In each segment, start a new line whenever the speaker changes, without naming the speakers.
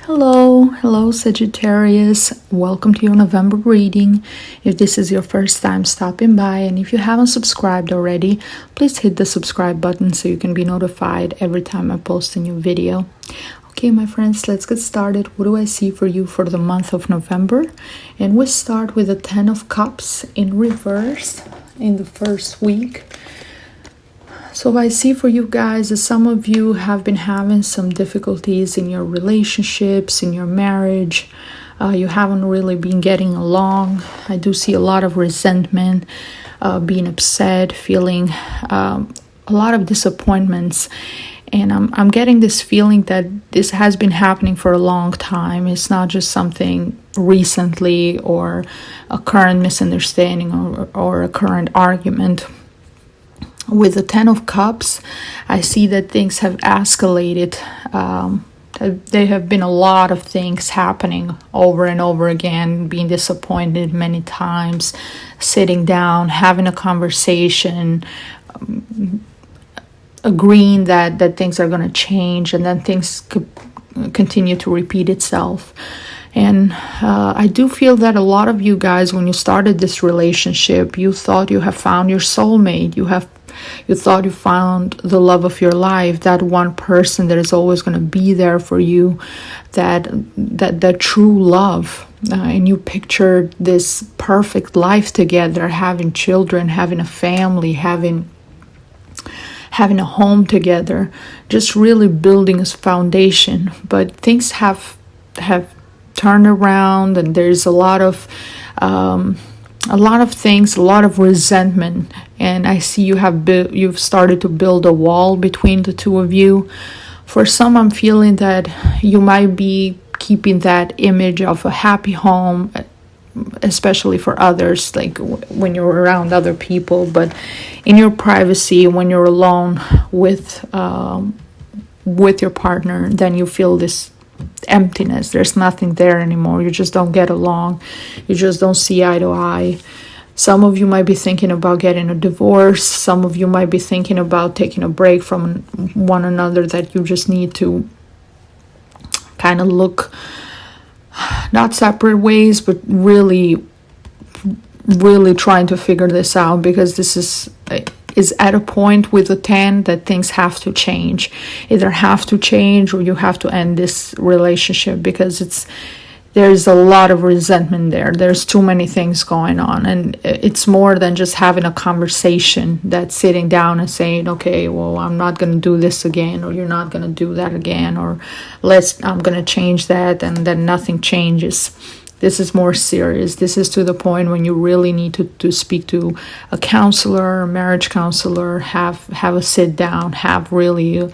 Hello Sagittarius. Welcome to your November reading. If this is your first time stopping by and if you haven't subscribed already, please hit the subscribe button so you can be notified every time I post a new video. Okay, my friends, let's get started. What do I see for you for the month of November? And we start with the 10 of Cups in reverse in the first week. So I see for you guys that some of you have been having some difficulties in your relationships, in your marriage. You haven't really been getting along. I do see a lot of resentment, being upset, feeling a lot of disappointments. And I'm getting this feeling that this has been happening for a long time. It's not just something recently or a current misunderstanding or a current argument. With the 10 of Cups, I see that things have escalated. There have been a lot of things happening over and over again, being disappointed many times, sitting down, having a conversation, agreeing that things are going to change, and then things could continue to repeat itself. And I do feel that a lot of you guys, when you started this relationship, you thought you have found your soulmate. You thought you found the love of your life, that one person that is always going to be there for you, that true love. And you pictured this perfect life together, having children, having a family, having a home together, just really building a foundation. But things have turned around, and there's a lot of things, a lot of resentment, and I see you've started to build a wall between the two of you. For some, I'm feeling that you might be keeping that image of a happy home, especially for others, like when you're around other people, but in your privacy, when you're alone with your partner, then you feel this emptiness. There's nothing there anymore. You just don't get along. You just don't see eye to eye. Some of you might be thinking about getting a divorce. Some of you might be thinking about taking a break from one another, that you just need to kind of look, not separate ways, but really trying to figure this out, because this is at a point with the 10 that things have to change. Either have to change or you have to end this relationship, because there's a lot of resentment there. There's too many things going on, and it's more than just having a conversation. That's sitting down and saying, okay, well, I'm not going to do this again, or you're not going to do that again, or I'm going to change that, and then nothing changes. This is more serious. This is to the point when you really need to speak to a counselor, a marriage counselor, have a sit down, have really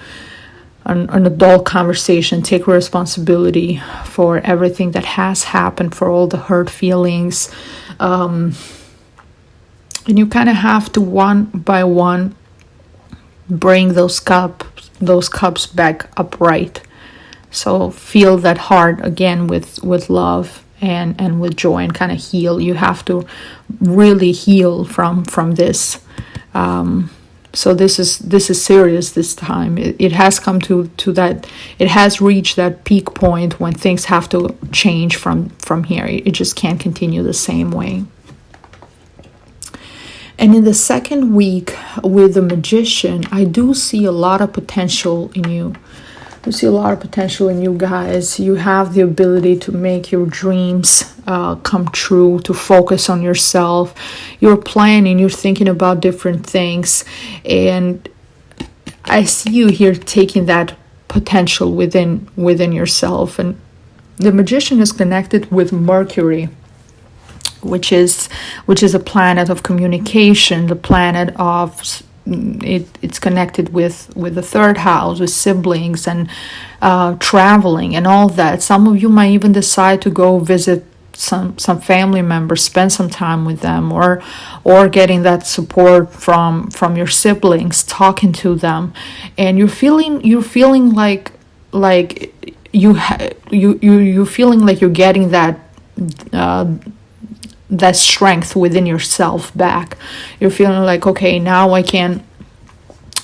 an adult conversation, take responsibility for everything that has happened, for all the hurt feelings. And you kind of have to, one by one, bring those cups back upright. So fill that heart again with love and with joy, and kind of heal. You have to really heal from this. So this is serious this time. It has come to that. It has reached that peak point when things have to change from here. It just can't continue the same way. And in the second week with the Magician, I do see a lot of potential in you. I see a lot of potential in you guys. You have the ability to make your dreams come true, to focus on yourself. You're planning, you're thinking about different things. And I see you here taking that potential within yourself. And the Magician is connected with Mercury, which is a planet of communication, the planet of it's connected with the third house, with siblings and traveling and all that. Some of you might even decide to go visit some family members, spend some time with them, or getting that support from your siblings, talking to them, and you're feeling like you're feeling like you're getting that strength within yourself back. You're feeling like, okay, now I can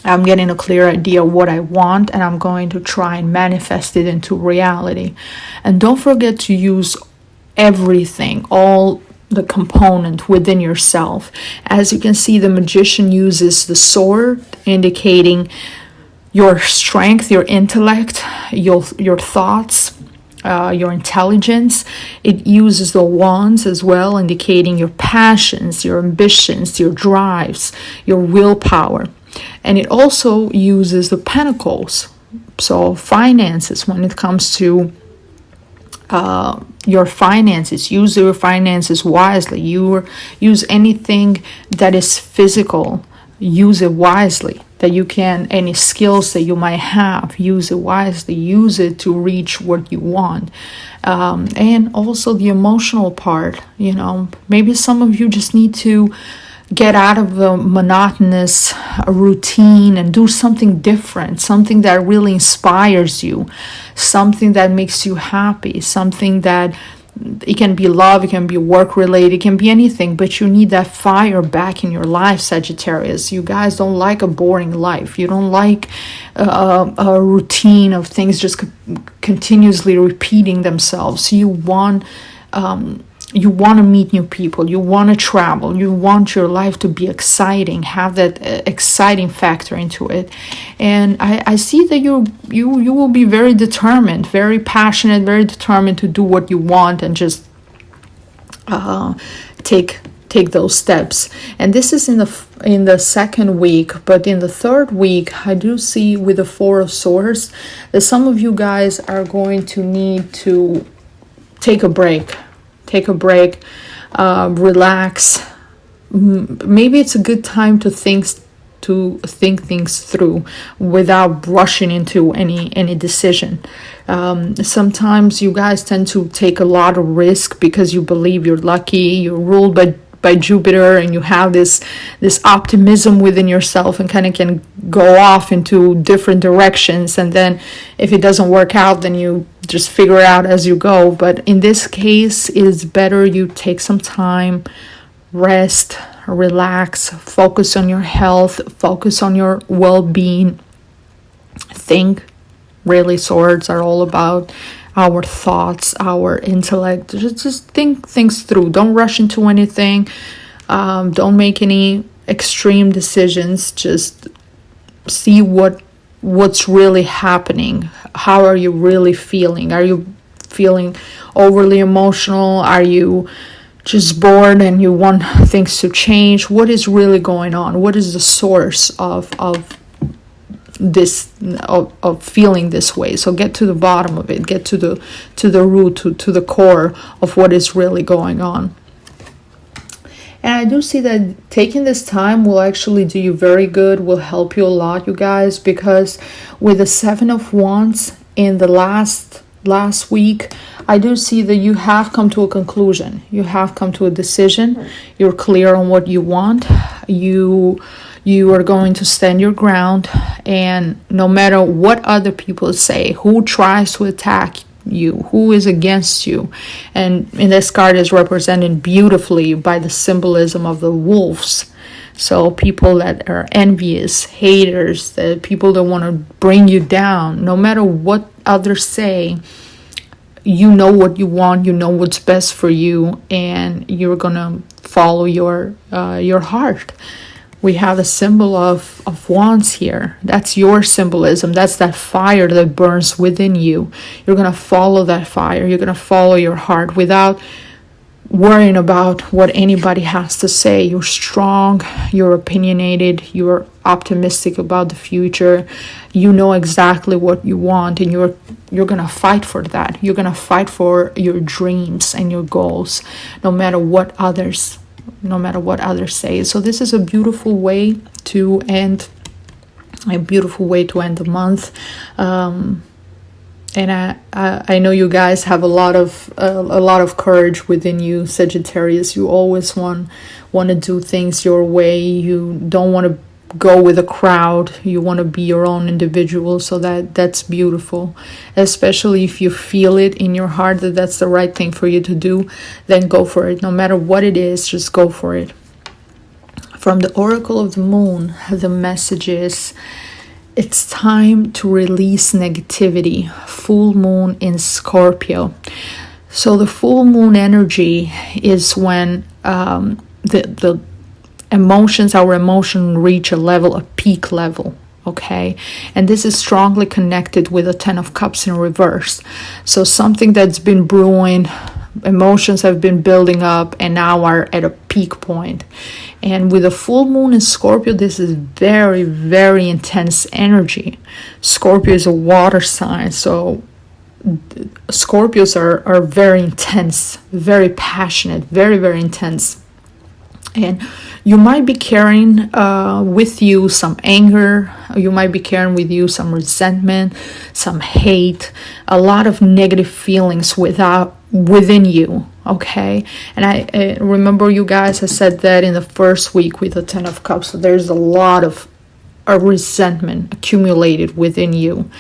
I'm getting a clear idea of what I want, and I'm going to try and manifest it into reality. And don't forget to use everything, all the component within yourself. As you can see, the magician uses the sword, indicating your strength, your intellect, your thoughts, your intelligence. It uses the wands as well, indicating your passions, your ambitions, your drives, your willpower. And it also uses the pentacles, so finances. When it comes to your finances, use your finances wisely. Use anything that is physical, use it wisely. That you can, any skills that you might have, use it wisely. Use it to reach what you want. And also the emotional part, maybe some of you just need to get out of the monotonous routine and do something different, something that really inspires you, something that makes you happy, something that, it can be love, it can be work related, it can be anything, but you need that fire back in your life, Sagittarius. You guys don't like a boring life. You don't like a routine of things just continuously repeating themselves. You want to meet new people, you want to travel, you want your life to be exciting, have that exciting factor into it. And I see that you will be very determined, very passionate, very determined to do what you want and just take those steps. And this is in the second week, but in the third week, I do see with the Four of Swords that some of you guys are going to need to take a break, relax. Maybe it's a good time to think things through without rushing into any decision. Sometimes you guys tend to take a lot of risk because you believe you're lucky, you're ruled by Jupiter, and you have this optimism within yourself, and kind of can go off into different directions. And then if it doesn't work out, then you just figure it out as you go. But in this case, it's better you take some time, rest, relax, focus on your health, focus on your well-being. Think. Really, swords are all about our thoughts, our intellect. Just think things through. Don't rush into anything. Don't make any extreme decisions. Just see what's really happening. How are you really feeling? Are you feeling overly emotional? Are you just bored and you want things to change? What is really going on? What is the source of this, of feeling this way? So get to the bottom of it. Get to the root, to the core of what is really going on. And I do see that taking this time will actually do you very good, will help you a lot, you guys, because with the Seven of Wands in the last week, I do see that you have come to a conclusion. You have come to a decision. You're clear on what you want. You are going to stand your ground, and no matter what other people say, who tries to attack you, who is against you. And in this card is represented beautifully by the symbolism of the wolves. So people that are envious, haters, the people that want to bring you down, no matter what others say, you know what you want, you know what's best for you, and you're gonna follow your heart. We have a symbol of wands here. That's your symbolism. That's that fire that burns within you. You're going to follow that fire. You're going to follow your heart without worrying about what anybody has to say. You're strong. You're opinionated. You're optimistic about the future. You know exactly what you want, and you're going to fight for that. You're going to fight for your dreams and your goals, no matter what others say. So this is a beautiful way to end the month. And I know you guys have a lot of courage within you, Sagittarius. You always want to do things your way. You don't want to go with a crowd. You want to be your own individual. So that's beautiful, especially if you feel it in your heart that that's the right thing for you to do. Then go for it. No matter what it is, just go for it. From the Oracle of the Moon, the message is it's time to release negativity. Full moon in Scorpio. So the full moon energy is when the emotions, our emotions reach a level, a peak level. Okay, and this is strongly connected with the 10 of Cups in reverse. So something that's been brewing, emotions have been building up and now are at a peak point. And with a full moon in Scorpio, this is very, very intense energy. Scorpio is a water sign, so Scorpios are very intense, very passionate, very, very intense. And you might be carrying with you some anger. You might be carrying with you some resentment, some hate, a lot of negative feelings within you. Okay. And I remember you guys, I said that in the first week with the 10 of Cups. So there's a lot of resentment accumulated within you.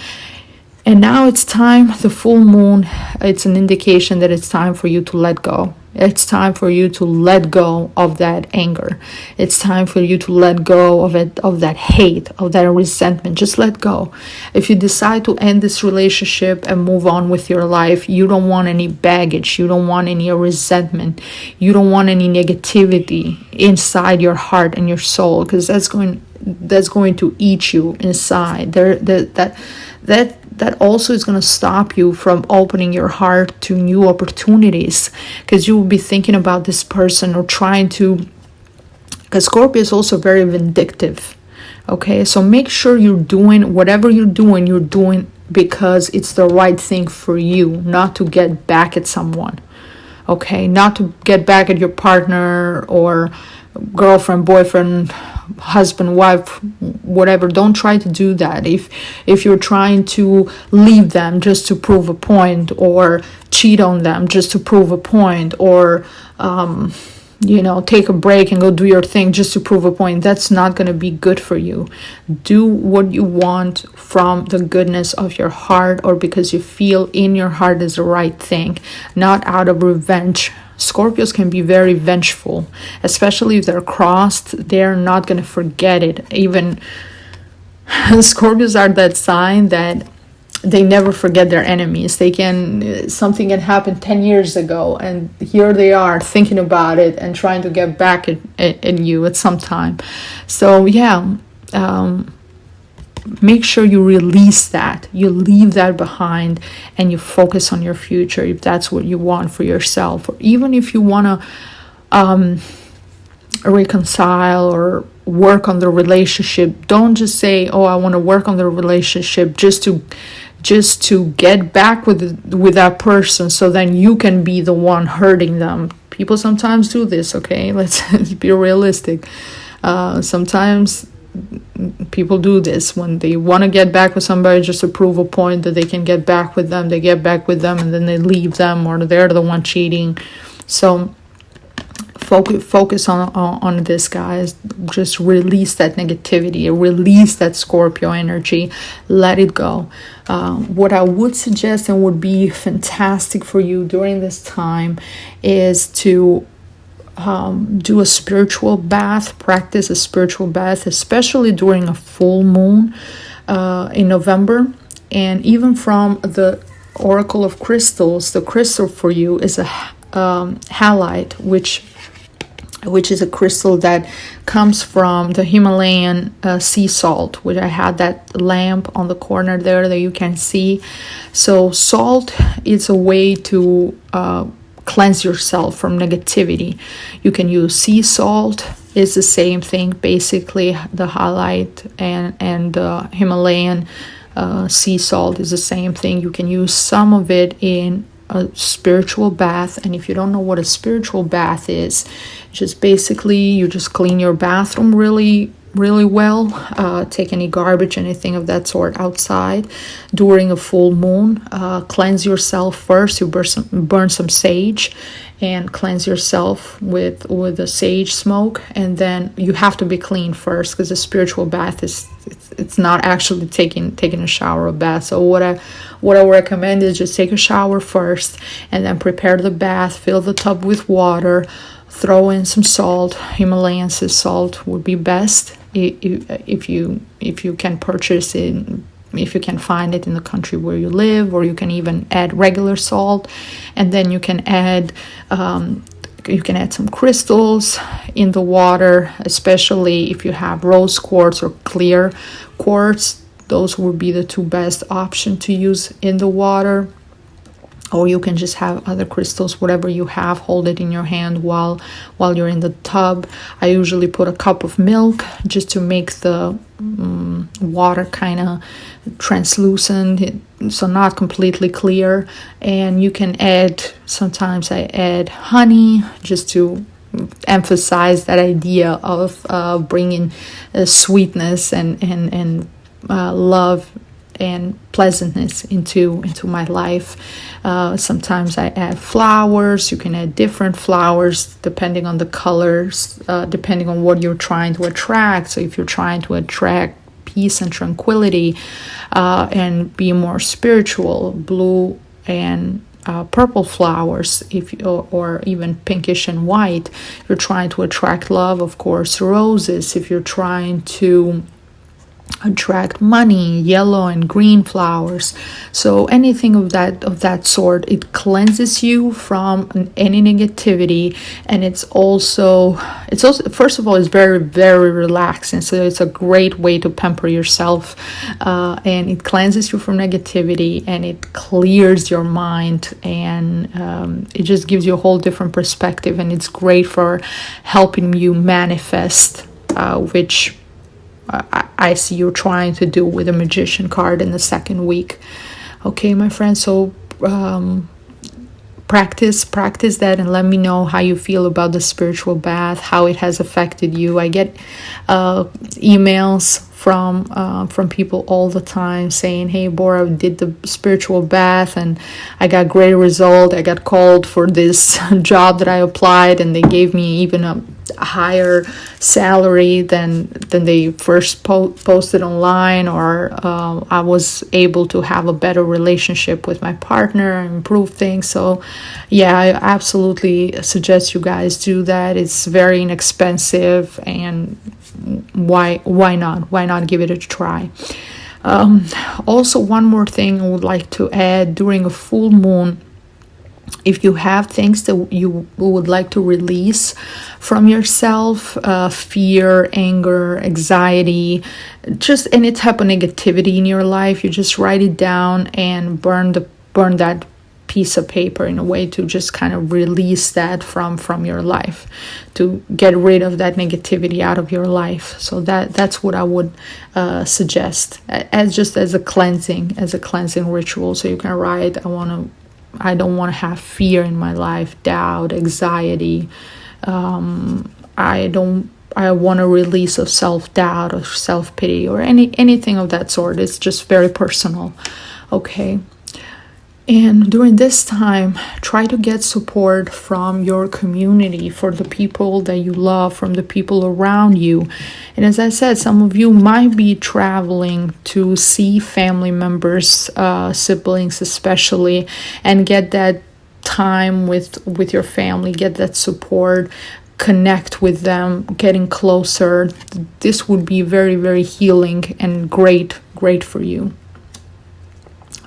And now it's time, the full moon, it's an indication that it's time for you to let go. It's time for you to let go of that anger. It's time for you to let go of it, of that hate, of that resentment. Just let go. If you decide to end this relationship and move on with your life, you don't want any baggage. You don't want any resentment. You don't want any negativity inside your heart and your soul, because that's going to eat you inside. That also is going to stop you from opening your heart to new opportunities, because you will be thinking about this person or trying to, because Scorpio is also very vindictive. Okay, so make sure you're doing whatever you're doing because it's the right thing for you, not to get back at someone. Okay, not to get back at your partner or girlfriend, boyfriend, husband, wife, whatever. Don't try to do that. If you're trying to leave them just to prove a point, or cheat on them just to prove a point, or take a break and go do your thing just to prove a point, that's not going to be good for you. Do what you want from the goodness of your heart, or because you feel in your heart is the right thing, not out of revenge. Scorpios can be very vengeful, especially if they're crossed. They're not going to forget it. Even Scorpios are that sign that they never forget their enemies. Something can happen 10 years ago, and here they are thinking about it and trying to get back at you at some time. So yeah, make sure you release that, you leave that behind, and you focus on your future if that's what you want for yourself. Or even if you want to reconcile or work on the relationship, don't just say, oh, I want to work on the relationship just to get back with that person, so then you can be the one hurting them. People sometimes do this. Okay, let's be realistic. Sometimes people do this when they want to get back with somebody just to prove a point that they can get back with them. They get back with them and then they leave them, or they're the one cheating. So focus on this, guys. Just release that negativity, release that Scorpio energy, let it go. What I would suggest and would be fantastic for you during this time is to do a spiritual bath, practice a spiritual bath, especially during a full moon in November. And even from the Oracle of Crystals, the crystal for you is a halite, which is a crystal that comes from the Himalayan sea salt, which I had that lamp on the corner there that you can see. So salt is a way to cleanse yourself from negativity. You can use sea salt. It's the same thing, basically. The halite and the Himalayan sea salt is the same thing. You can use some of it in a spiritual bath. And if you don't know what a spiritual bath is, just basically you just clean your bathroom really well, take any garbage, anything of that sort outside during a full moon. Cleanse yourself first. You burn some sage and cleanse yourself with the sage smoke, and then you have to be clean first, because a spiritual bath it's not actually taking a shower or bath. So what I recommend is just take a shower first and then prepare the bath, fill the tub with water, throw in some salt. Himalayan sea salt would be best if you can purchase it, if you can find it in the country where you live, or you can even add regular salt, and then you can add some crystals in the water, especially if you have rose quartz or clear quartz. Those would be the two best options to use in the water. Or you can just have other crystals, whatever you have, hold it in your hand while you're in the tub. I usually put a cup of milk just to make the water kind of translucent, so not completely clear. And you can add, sometimes I add honey just to emphasize that idea of bringing sweetness and love and pleasantness into my life. Sometimes I add flowers. You can add different flowers depending on the colors, depending on what you're trying to attract. So if you're trying to attract peace and tranquility and be more spiritual, blue and purple flowers, or even pinkish and white. If you're trying to attract love, of course, roses. If you're trying to attract money, yellow and green flowers. So anything of that sort, it cleanses you from any negativity. And it's also first of all, it's very, very relaxing. So it's a great way to pamper yourself, and it cleanses you from negativity, and it clears your mind, and it just gives you a whole different perspective. And it's great for helping you manifest, which I see you're trying to do with the Magician card in the second week. Okay, my friends, so practice that, and let me know how you feel about the spiritual bath, how it has affected you. I get emails from people all the time saying, hey, Bora, I did the spiritual bath and I got great result. I got called for this job that I applied, and they gave me even a higher salary than they first posted online, or I was able to have a better relationship with my partner and improve things. So yeah, I absolutely suggest you guys do that. It's very inexpensive, and why not give it a try. Also, one more thing I would like to add: during a full moon, if you have things that you would like to release from yourself, fear, anger, anxiety, just any type of negativity in your life, you just write it down and burn that piece of paper in a way to just kind of release that from your life, to get rid of that negativity out of your life. So that's what I would suggest as a cleansing ritual. So you can write, I don't want to have fear in my life, doubt, anxiety. I want a release of self-doubt or self-pity or anything of that sort. It's just very personal. Okay. And during this time, try to get support from your community, for the people that you love, from the people around you. And as I said, some of you might be traveling to see family members, siblings especially, and get that time with your family, get that support, connect with them, getting closer. This would be very, very healing and great for you.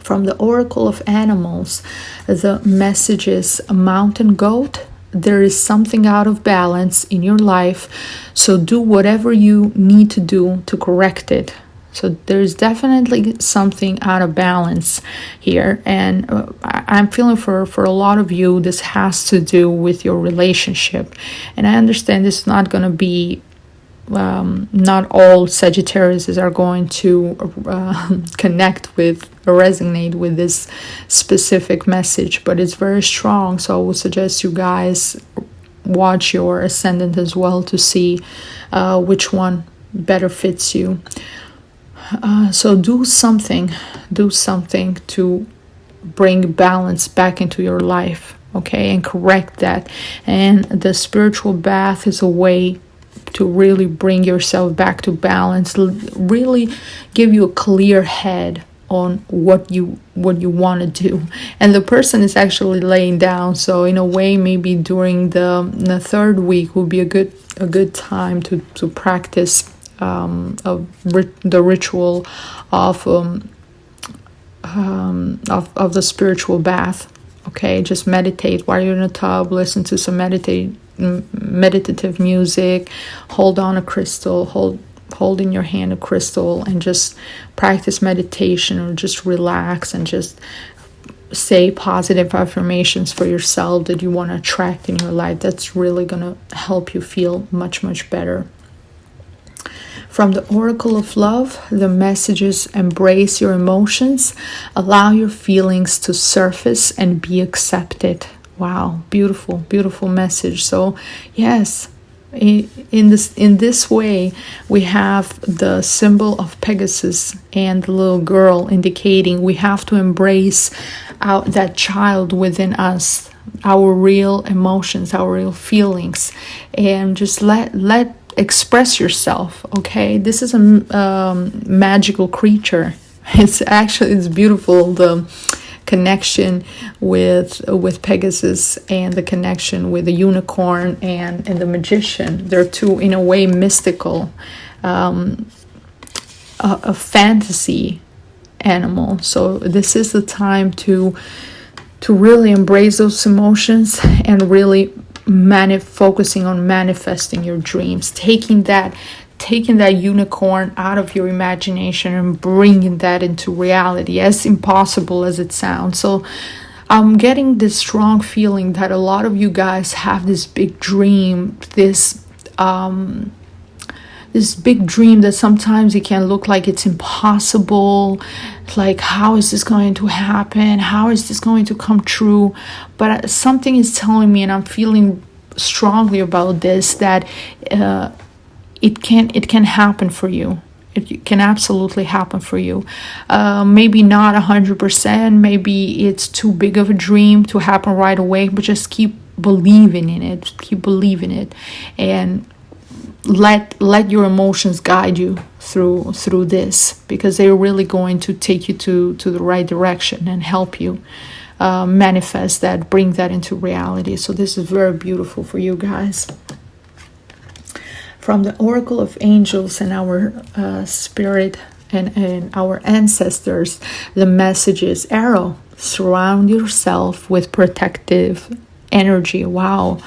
From the Oracle of Animals, the message is: a mountain goat, there is something out of balance in your life, so do whatever you need to do to correct it. So there's definitely something out of balance here, and I'm feeling for a lot of you, this has to do with your relationship. And I understand it's not going to be not all Sagittarius are going to connect with or resonate with this specific message, but it's very strong. So I would suggest you guys watch your ascendant as well to see which one better fits you. So do something to bring balance back into your life, okay, and correct that. And the spiritual bath is a way to really bring yourself back to balance, really give you a clear head, on what you want to do. And the person is actually laying down, so in a way maybe during the third week will be a good time to practice the ritual of the spiritual bath. Okay, just meditate while you're in a tub, listen to some meditative music, hold on a crystal, hold in your hand a crystal, and just practice meditation, or just relax and just say positive affirmations for yourself that you want to attract in your life. That's really going to help you feel much, much better. From the Oracle of Love, the messages: embrace your emotions, allow your feelings to surface and be accepted. Wow, beautiful, beautiful message. So yes, in this way, we have the symbol of Pegasus and the little girl, indicating we have to embrace that child within us, our real emotions, our real feelings, and just let express yourself. Okay, this is a magical creature. It's beautiful, the connection with Pegasus and the connection with the unicorn and the magician. They're two, in a way, mystical, a fantasy animal. So this is the time to really embrace those emotions and really focusing on manifesting your dreams, taking that unicorn out of your imagination and bringing that into reality, as impossible as it sounds. So I'm getting this strong feeling that a lot of you guys have this big dream, this big dream that sometimes it can look like it's impossible. Like, how is this going to happen? How is this going to come true? But something is telling me, and I'm feeling strongly about this, that it can happen for you. It can absolutely happen for you. Maybe not 100%. Maybe it's too big of a dream to happen right away. But just keep believing in it. Keep believing it, and let your emotions guide you through this, because they're really going to take you to the right direction and help you manifest that, bring that into reality. So this is very beautiful for you guys. From the Oracle of Angels and our spirit and our ancestors, the message is: Arrow, surround yourself with protective energy. Wow.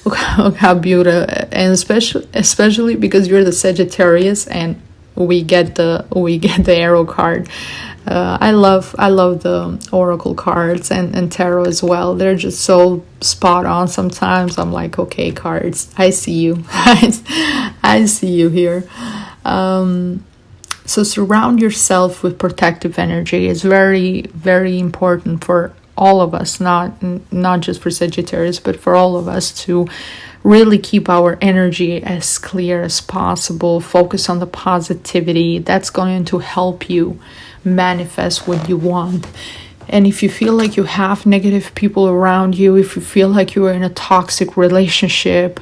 Look how beautiful. And especially because you're the Sagittarius and we get the arrow card. I love the oracle cards and tarot as well. They're just so spot on. Sometimes I'm like, okay, cards, I see you. I see you here. So surround yourself with protective energy. It's very, very important for all of us, not just for Sagittarius, but for all of us, to really keep our energy as clear as possible. Focus on the positivity. That's going to help you manifest what you want. And if you feel like you have negative people around you, if you feel like you are in a toxic relationship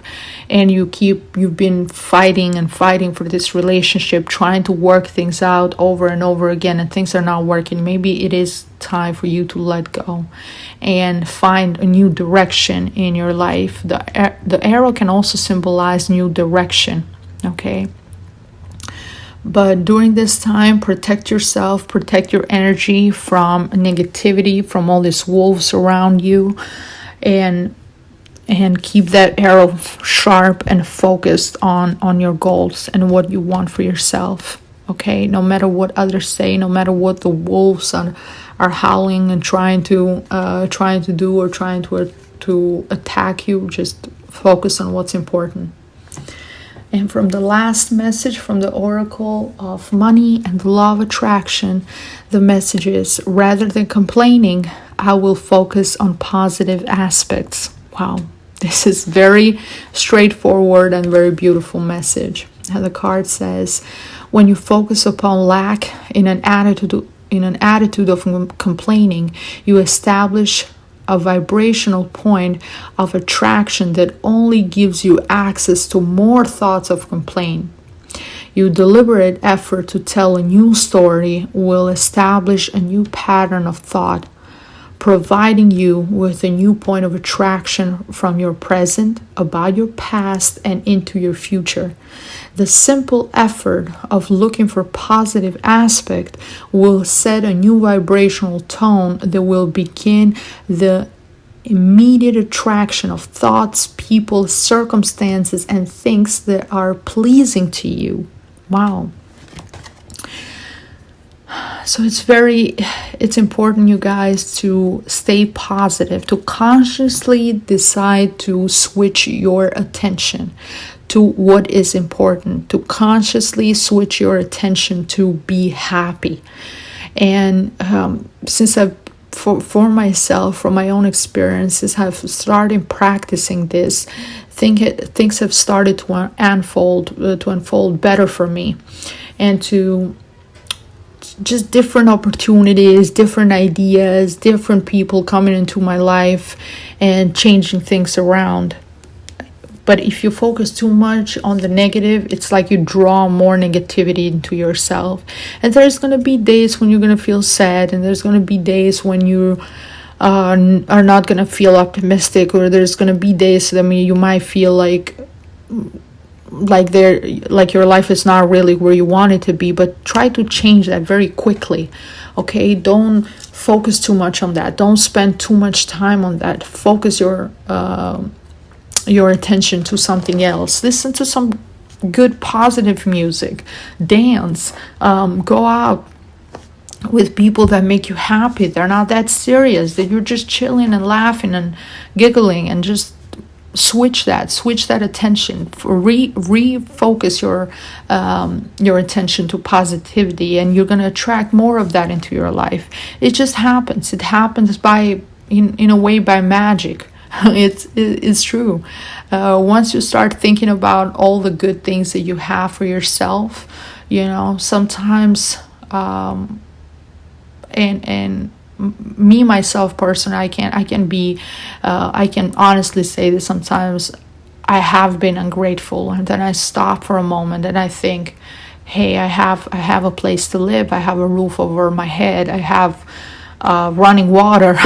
and you've been fighting for this relationship, trying to work things out over and over again, and things are not working, maybe it is time for you to let go and find a new direction in your life. The arrow can also symbolize new direction, okay? But during this time, protect yourself, protect your energy from negativity, from all these wolves around you, and keep that arrow sharp and focused on your goals and what you want for yourself. Okay, no matter what others say, no matter what the wolves are howling and trying to do or trying to attack you, just focus on what's important. And from the last message from the Oracle of Money and the Law of Attraction, the message is: rather than complaining, I will focus on positive aspects. Wow, this is very straightforward and very beautiful message. And the card says, when you focus upon lack in an attitude of complaining, you establish a vibrational point of attraction that only gives you access to more thoughts of complaint. Your deliberate effort to tell a new story will establish a new pattern of thought, providing you with a new point of attraction from your present, about your past, and into your future. The simple effort of looking for positive aspect will set a new vibrational tone that will begin the immediate attraction of thoughts, people, circumstances, and things that are pleasing to you. Wow. So it's important, you guys, to stay positive, to consciously decide to switch your attention to what is important, to consciously switch your attention to be happy. And since for myself, from my own experiences, have started practicing this, things have started to unfold better for me, and to just different opportunities, different ideas, different people coming into my life and changing things around. But if you focus too much on the negative, it's like you draw more negativity into yourself. And there's going to be days when you're going to feel sad, and there's going to be days when you are not going to feel optimistic, or there's going to be days that you might feel like your life is not really where you want it to be. But try to change that very quickly. Okay, don't focus too much on that. Don't spend too much time on that. Focus your attention to something else. Listen to some good positive music, dance, go out with people that make you happy. They're not that serious, that you're just chilling and laughing and giggling, and just switch that attention, refocus your attention to positivity, and you're going to attract more of that into your life. It just happens. It happens in a way by magic. It's true. Once you start thinking about all the good things that you have for yourself, sometimes and me myself personally, I can honestly say that sometimes I have been ungrateful, and then I stop for a moment and I think, hey, I have a place to live, I have a roof over my head, I have running water,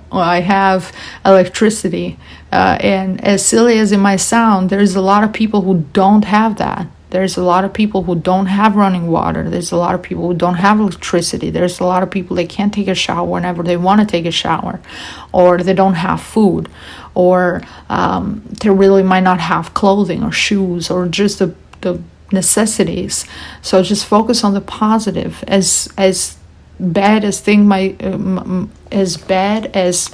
I have electricity, and as silly as it might sound, there's a lot of people who don't have that. There's a lot of people who don't have running water. There's a lot of people who don't have electricity. There's a lot of people that can't take a shower whenever they want to take a shower, or they don't have food, or they really might not have clothing or shoes, or just the necessities. So just focus on the positive. As bad as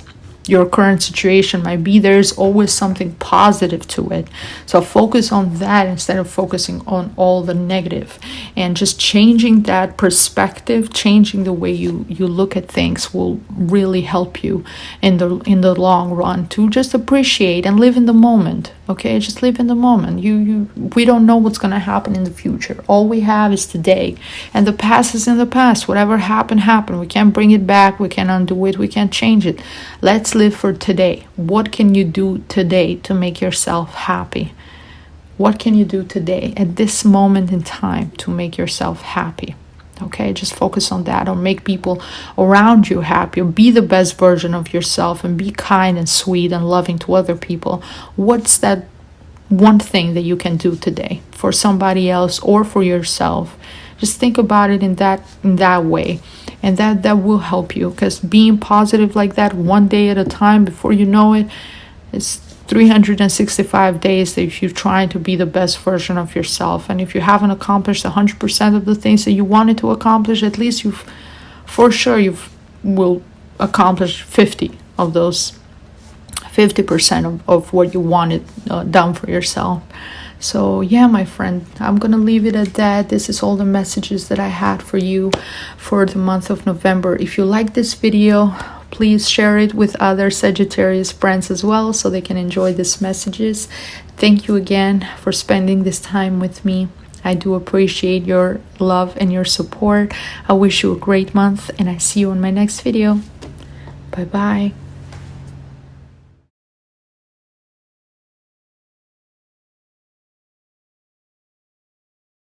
your current situation might be, there's always something positive to it. So focus on that instead of focusing on all the negative, and just changing that perspective, changing the way you look at things will really help you in the long run to just appreciate and live in the moment. Okay, just live in the moment. We don't know what's going to happen in the future. All we have is today, and the past is in the past. Whatever happened. We can't bring it back, we can't undo it, we can't change it. Let's live for today. What can you do today to make yourself happy? What can you do today at this moment in time to make yourself happy? Okay, just focus on that, or make people around you happy, or be the best version of yourself, and be kind and sweet and loving to other people. What's that one thing that you can do today for somebody else or for yourself? Just think about it in that way, and that will help you, because being positive like that, one day at a time, before you know it, it's 365 days that if you're trying to be the best version of yourself. And if you haven't accomplished 100% of the things that you wanted to accomplish, at least you will accomplish 50 of those 50% of what you wanted done for yourself. So yeah, my friend, I'm gonna leave it at that. This is all the messages that I had for you for the month of November. If you like this video, please share it with other Sagittarius friends as well, so they can enjoy these messages. Thank you again for spending this time with me. I do appreciate your love and your support. I wish you a great month, and I see you on my next video. Bye bye.